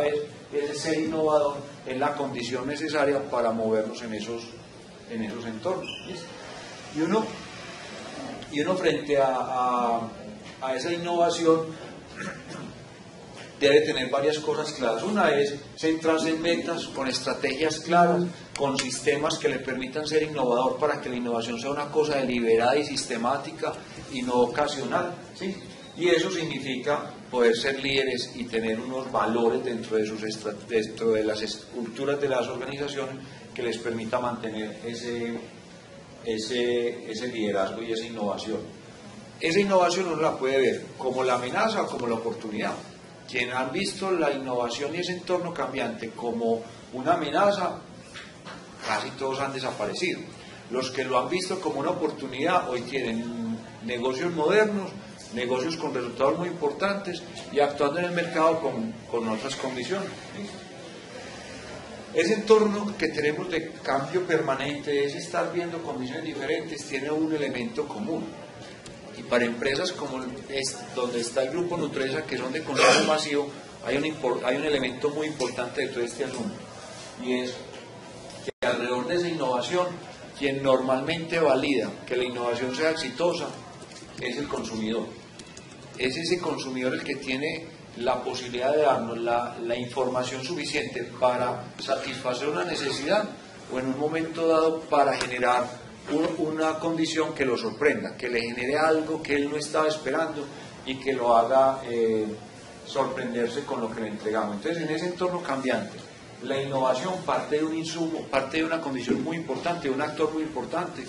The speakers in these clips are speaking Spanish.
es el ser innovador, es la condición necesaria para movernos en esos entornos. ¿Listo? Y uno frente a esa innovación debe tener varias cosas claras. Una es centrarse en metas, con estrategias claras, con sistemas que le permitan ser innovador para que la innovación sea una cosa deliberada y sistemática y no ocasional, ¿sí? Y eso significa poder ser líderes y tener unos valores dentro de las estructuras de las organizaciones que les permita mantener ese liderazgo y esa innovación. Esa innovación uno la puede ver como la amenaza o como la oportunidad. Quienes han visto la innovación y ese entorno cambiante como una amenaza, casi todos han desaparecido. Los que lo han visto como una oportunidad hoy tienen negocios modernos, negocios con resultados muy importantes y actuando en el mercado con otras condiciones. Ese entorno que tenemos de cambio permanente, es estar viendo condiciones diferentes, tiene un elemento común. Y para empresas como donde está el grupo Nutresa, que son de consumo masivo, hay un elemento muy importante de todo este asunto. Y es que alrededor de esa innovación, quien normalmente valida que la innovación sea exitosa es el consumidor. Es ese consumidor el que tiene la posibilidad de darnos la información suficiente para satisfacer una necesidad o en un momento dado para generar una condición que lo sorprenda, que le genere algo que él no estaba esperando y que lo haga sorprenderse con lo que le entregamos. Entonces, en ese entorno cambiante, la innovación parte de un insumo, parte de una condición muy importante, de un actor muy importante,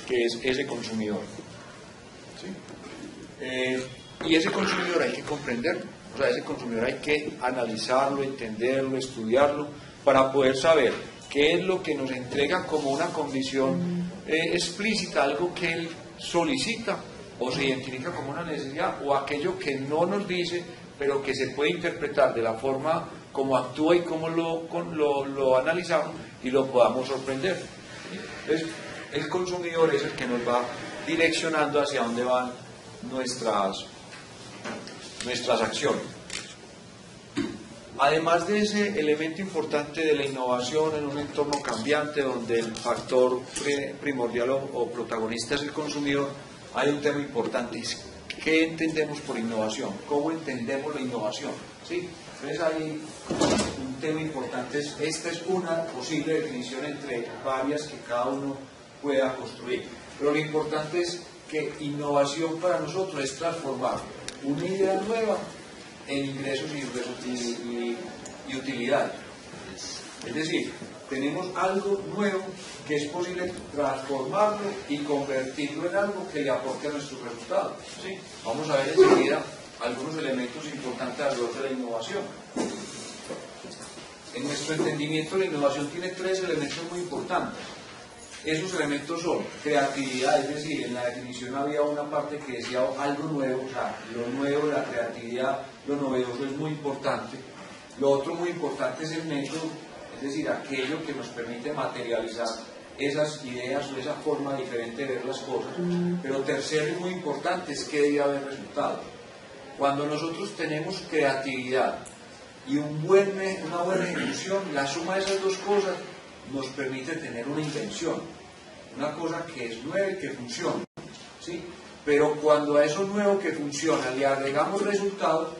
que es ese consumidor. ¿Sí? Y ese consumidor hay que comprenderlo, o sea, ese consumidor hay que analizarlo, entenderlo, estudiarlo, para poder saber qué es lo que nos entrega como una condición explícita, algo que él solicita o se identifica como una necesidad, o aquello que no nos dice, pero que se puede interpretar de la forma como actúa y cómo lo analizamos y lo podamos sorprender. Entonces, el consumidor es el que nos va direccionando hacia dónde van nuestras acciones. Además de ese elemento importante de la innovación en un entorno cambiante donde el factor primordial o protagonista es el consumidor, hay un tema importante: ¿qué entendemos por innovación? ¿Cómo entendemos la innovación? ¿Sí? Entonces hay un tema importante, esta es una posible definición entre varias que cada uno pueda construir, pero lo importante es que innovación para nosotros es transformar una idea nueva en ingresos y utilidad. Es decir, tenemos algo nuevo que es posible transformarlo y convertirlo en algo que le aporte a nuestros resultados. ¿Sí? Vamos a ver enseguida algunos elementos importantes alrededor de la innovación. En nuestro entendimiento, la innovación tiene tres elementos muy importantes. Esos elementos son creatividad, es decir, en la definición había una parte que decía algo nuevo, o sea, lo nuevo, la creatividad, lo novedoso es muy importante. Lo otro muy importante es el método, es decir, aquello que nos permite materializar esas ideas o esa forma diferente de ver las cosas. Pero tercero y muy importante es que debe haber resultados. Cuando nosotros tenemos creatividad y una buena ejecución, la suma de esas dos cosas nos permite tener una invención, una cosa que es nueva y que funciona, ¿sí? Pero cuando a eso nuevo que funciona le agregamos resultados,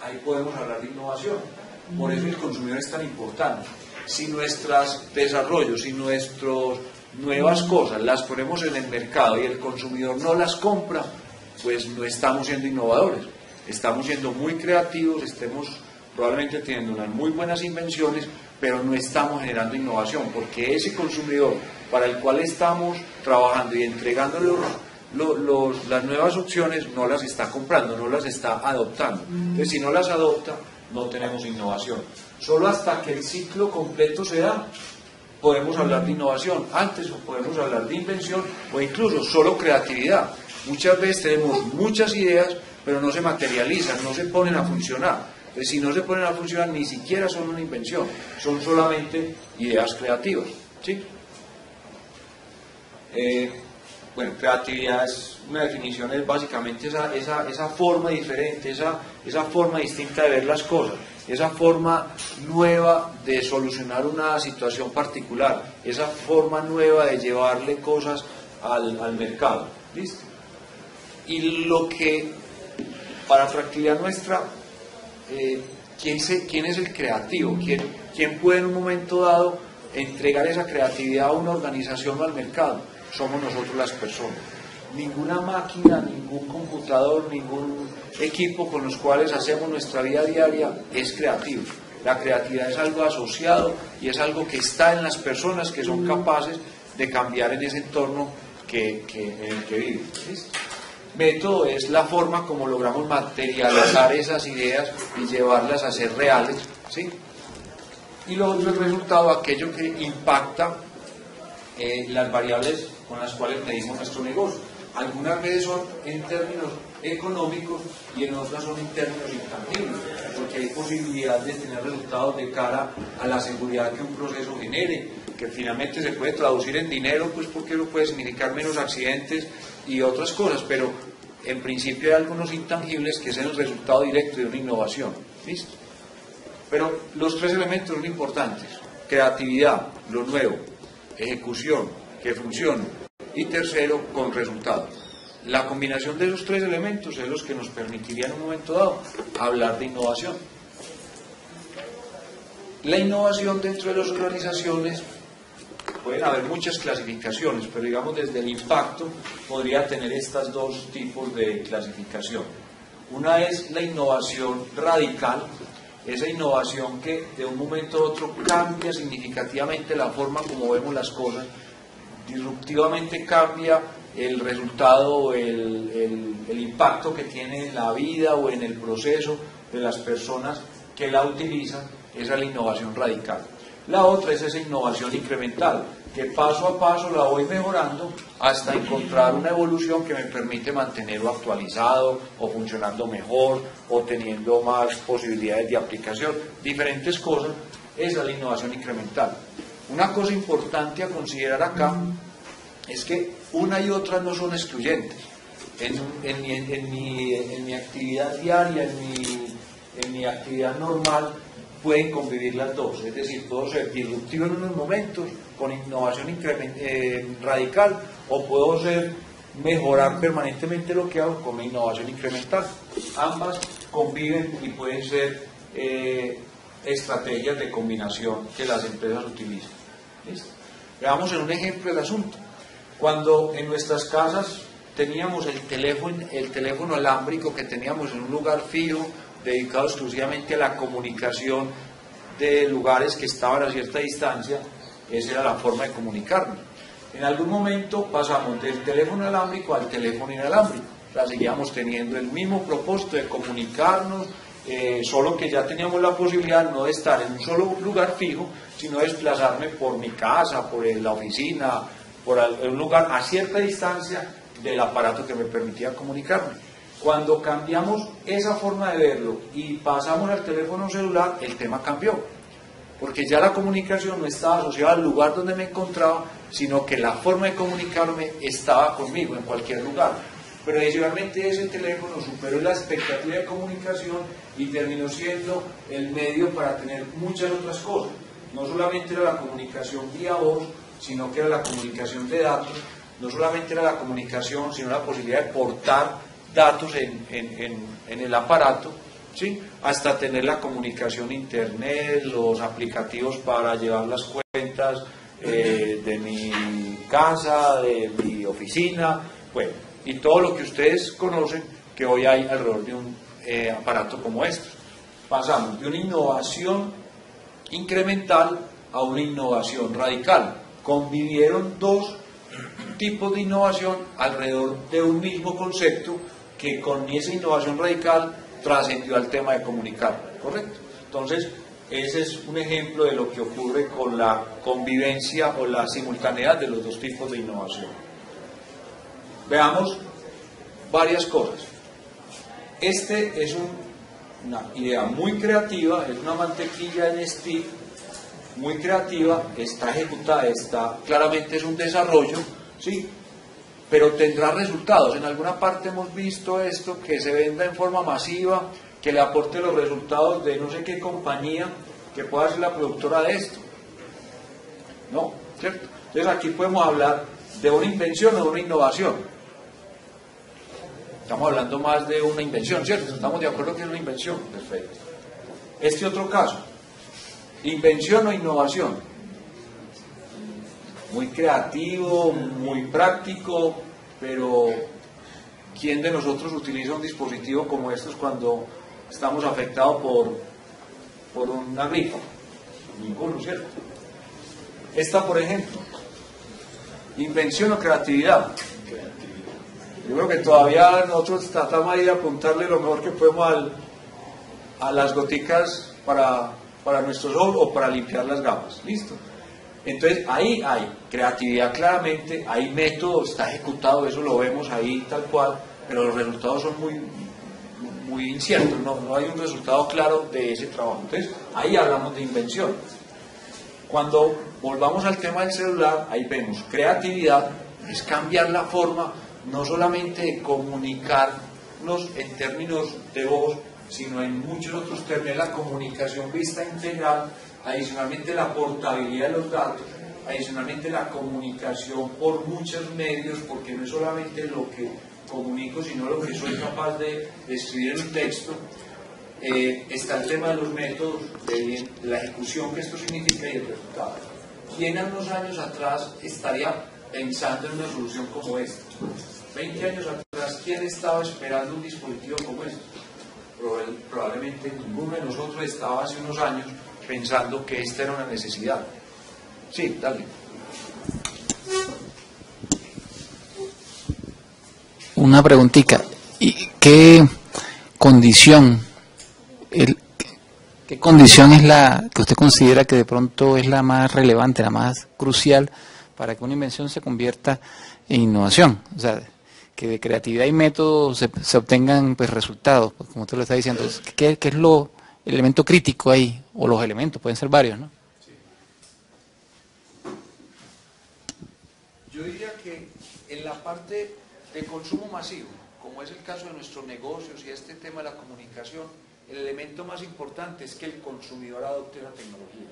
ahí podemos hablar de innovación. Por eso el consumidor es tan importante. Si nuestros desarrollos, si nuestras nuevas cosas las ponemos en el mercado y el consumidor no las compra, pues no estamos siendo innovadores, estamos siendo muy creativos, estemos probablemente teniendo unas muy buenas invenciones, pero no estamos generando innovación, porque ese consumidor para el cual estamos trabajando y entregándole las nuevas opciones no las está comprando, no las está adoptando. Entonces, si no las adopta, no tenemos innovación. Solo hasta que el ciclo completo se da, podemos hablar de innovación. Antes podemos hablar de invención o incluso solo creatividad. Muchas veces tenemos muchas ideas, pero no se materializan, no se ponen a funcionar. Entonces, si no se ponen a funcionar, ni siquiera son una invención, son solamente ideas creativas. ¿Sí? Bueno, creatividad es una definición, es básicamente esa forma diferente, esa forma distinta de ver las cosas. esa forma nueva de solucionar una situación particular, esa forma nueva de llevarle cosas al mercado. ¿Listo? Y lo que, para atractividad nuestra, ¿quién es el creativo? ¿Quién puede en un momento dado entregar esa creatividad a una organización o al mercado? Somos nosotros las personas. Ninguna máquina, ningún computador, ningún equipo con los cuales hacemos nuestra vida diaria es creativo. La creatividad es algo asociado y es algo que está en las personas que son capaces de cambiar en ese entorno en el que viven. ¿Listo? Método es la forma como logramos materializar esas ideas y llevarlas a ser reales, ¿sí? Y lo otro es el resultado, aquello que impacta las variables con las cuales medimos nuestro negocio. Algunas veces son en términos económicos y en otras son en términos intangibles, porque hay posibilidad de tener resultados de cara a la seguridad que un proceso genere, que finalmente se puede traducir en dinero, pues porque eso puede significar menos accidentes y otras cosas, pero en principio hay algunos intangibles que son el resultado directo de una innovación. ¿Listo? Pero los tres elementos son importantes: creatividad, lo nuevo; ejecución, que funcione; y tercero, con resultados. La combinación de esos tres elementos es los que nos permitiría en un momento dado hablar de innovación. La innovación dentro de las organizaciones, pueden haber muchas clasificaciones, pero digamos desde el impacto podría tener estos dos tipos de clasificación. Una es la innovación radical, esa innovación que de un momento a otro cambia significativamente la forma como vemos las cosas, disruptivamente cambia el resultado o el impacto que tiene en la vida o en el proceso de las personas que la utilizan. Esa es la innovación radical. La otra es esa innovación incremental, que paso a paso la voy mejorando hasta encontrar una evolución que me permite mantenerlo actualizado o funcionando mejor o teniendo más posibilidades de aplicación, diferentes cosas. Esa es la innovación incremental. Una cosa importante a considerar acá es que una y otra no son excluyentes. En mi actividad diaria, en mi actividad normal, pueden convivir las dos. Es decir, puedo ser disruptivo en unos momentos con innovación radical, o puedo mejorar permanentemente lo que hago con innovación incremental. Ambas conviven y pueden ser estrategias de combinación que las empresas utilizan. ¿Listo? Veamos en un ejemplo el asunto. Cuando en nuestras casas teníamos el teléfono alámbrico que teníamos en un lugar fijo, dedicado exclusivamente a la comunicación de lugares que estaban a cierta distancia, esa era la forma de comunicarnos. En algún momento pasamos del teléfono alámbrico al teléfono inalámbrico, o sea, seguíamos teniendo el mismo propósito de comunicarnos, solo que ya teníamos la posibilidad no de estar en un solo lugar fijo, sino de desplazarme por mi casa, por la oficina, por un lugar a cierta distancia del aparato que me permitía comunicarme. Cuando cambiamos esa forma de verlo y pasamos al teléfono celular, el tema cambió, porque ya la comunicación no estaba asociada al lugar donde me encontraba, sino que la forma de comunicarme estaba conmigo en cualquier lugar. Pero adicionalmente ese teléfono superó la expectativa de comunicación y terminó siendo el medio para tener muchas otras cosas. No solamente era la comunicación vía voz, sino que era la comunicación de datos, no solamente era la comunicación, sino la posibilidad de portar datos en el aparato, ¿sí? Hasta tener la comunicación internet, los aplicativos para llevar las cuentas de mi casa, de mi oficina, bueno, y todo lo que ustedes conocen que hoy hay alrededor de un aparato como este. Pasamos de una innovación incremental a una innovación radical. Convivieron dos tipos de innovación alrededor de un mismo concepto que con esa innovación radical trascendió al tema de comunicar, ¿correcto? Entonces, ese es un ejemplo de lo que ocurre con la convivencia o la simultaneidad de los dos tipos de innovación. Veamos varias cosas. Este es una idea muy creativa, es una mantequilla en stick, muy creativa, está ejecutada, claramente es un desarrollo, ¿sí? Pero tendrá resultados. En alguna parte hemos visto esto, que se venda en forma masiva, que le aporte los resultados de no sé qué compañía que pueda ser la productora de esto. ¿No? ¿Cierto? Entonces aquí podemos hablar de una invención o de una innovación. Estamos hablando más de una invención, ¿cierto? Estamos de acuerdo que es una invención. Perfecto. Este otro caso, invención o innovación. Muy creativo, muy práctico, pero ¿quién de nosotros utiliza un dispositivo como estos cuando estamos afectados por una gripa? Ninguno, ¿cierto? Esta, por ejemplo, invención o creatividad. Yo creo que todavía nosotros tratamos ahí de apuntarle lo mejor que podemos a las goticas para nuestros ojos o para limpiar las gafas. ¿Listo? Entonces ahí hay creatividad claramente, hay método, está ejecutado, eso lo vemos ahí tal cual, pero los resultados son muy inciertos, no hay un resultado claro de ese trabajo. Entonces ahí hablamos de invención. Cuando volvamos al tema del celular, ahí vemos creatividad, es cambiar la forma no solamente de comunicarnos en términos de voz, sino en muchos otros términos, la comunicación vista integral, adicionalmente la portabilidad de los datos, adicionalmente la comunicación por muchos medios, porque no es solamente lo que comunico, sino lo que soy capaz de escribir en un texto. Está el tema de los métodos, de la ejecución que esto significa y el resultado. ¿Quién a unos años atrás estaría pensando en una solución como esta? 20 años atrás, ¿quién estaba esperando un dispositivo como este? Probablemente ninguno de nosotros estaba hace unos años pensando que esta era una necesidad. Sí, dale. Una preguntita. ¿Y qué condición es la que usted considera que de pronto es la más relevante, la más crucial para que una invención se convierta en innovación? O sea, que de creatividad y método se obtengan pues resultados, pues, como usted lo está diciendo. ¿Qué es el elemento crítico ahí? O los elementos, pueden ser varios, ¿no? Sí. Yo diría que en la parte de consumo masivo, como es el caso de nuestros negocios y este tema de la comunicación, el elemento más importante es que el consumidor adopte la tecnología,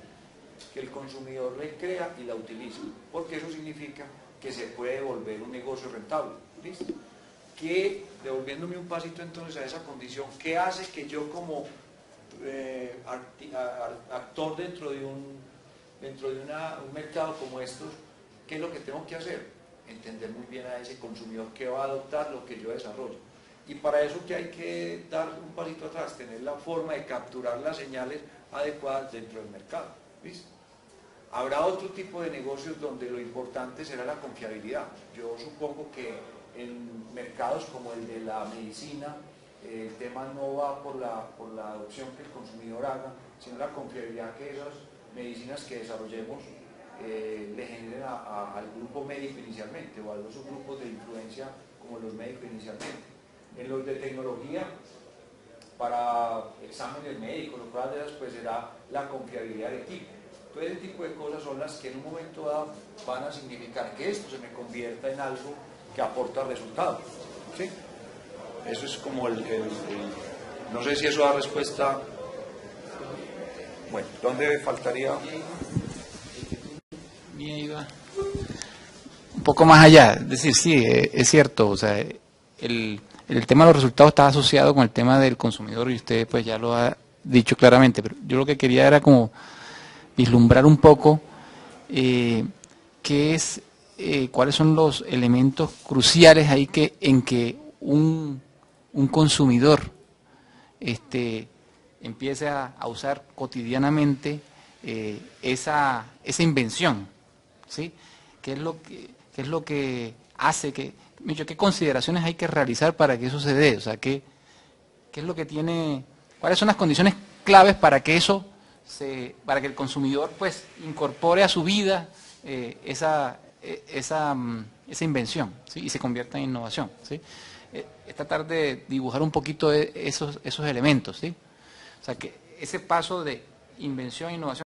que el consumidor la crea y la utilice, porque eso significa que se puede volver un negocio rentable. ¿Listo? Que, devolviéndome un pasito entonces a esa condición, ¿qué hace que yo como actor dentro de un mercado como estos, qué es lo que tengo que hacer? Entender muy bien a ese consumidor que va a adoptar lo que yo desarrollo. Y para eso que hay que dar un pasito atrás, tener la forma de capturar las señales adecuadas dentro del mercado. ¿Listo? Habrá otro tipo de negocios donde lo importante será la confiabilidad. Yo supongo que en mercados como el de la medicina, el tema no va por la adopción que el consumidor haga, sino la confiabilidad que esas medicinas que desarrollemos le generen al grupo médico inicialmente, o a los grupos de influencia como los médicos inicialmente. En los de tecnología, para exámenes médicos o cosas de esas, pues será la confiabilidad del equipo. Todo ese tipo de cosas son las que en un momento dado van a significar que esto se me convierta en algo que aporta resultados. ¿Sí? Eso es como no sé si eso da respuesta. Bueno, ¿dónde faltaría? Bien, iba un poco más allá. Es decir, sí, es cierto. O sea, el tema de los resultados está asociado con el tema del consumidor y usted pues ya lo ha dicho claramente. Pero yo lo que quería era como vislumbrar un poco cuáles son los elementos cruciales ahí en que un consumidor empiece a usar cotidianamente esa invención, ¿sí? ¿Qué es lo que hace qué consideraciones hay que realizar para que eso se dé? O sea, ¿qué es lo que tiene, cuáles son las condiciones claves para que para que el consumidor pues incorpore a su vida esa invención, ¿sí? Y se convierta en innovación, ¿sí? Tratar de dibujar un poquito esos elementos, ¿sí? O sea, que ese paso de invención e innovación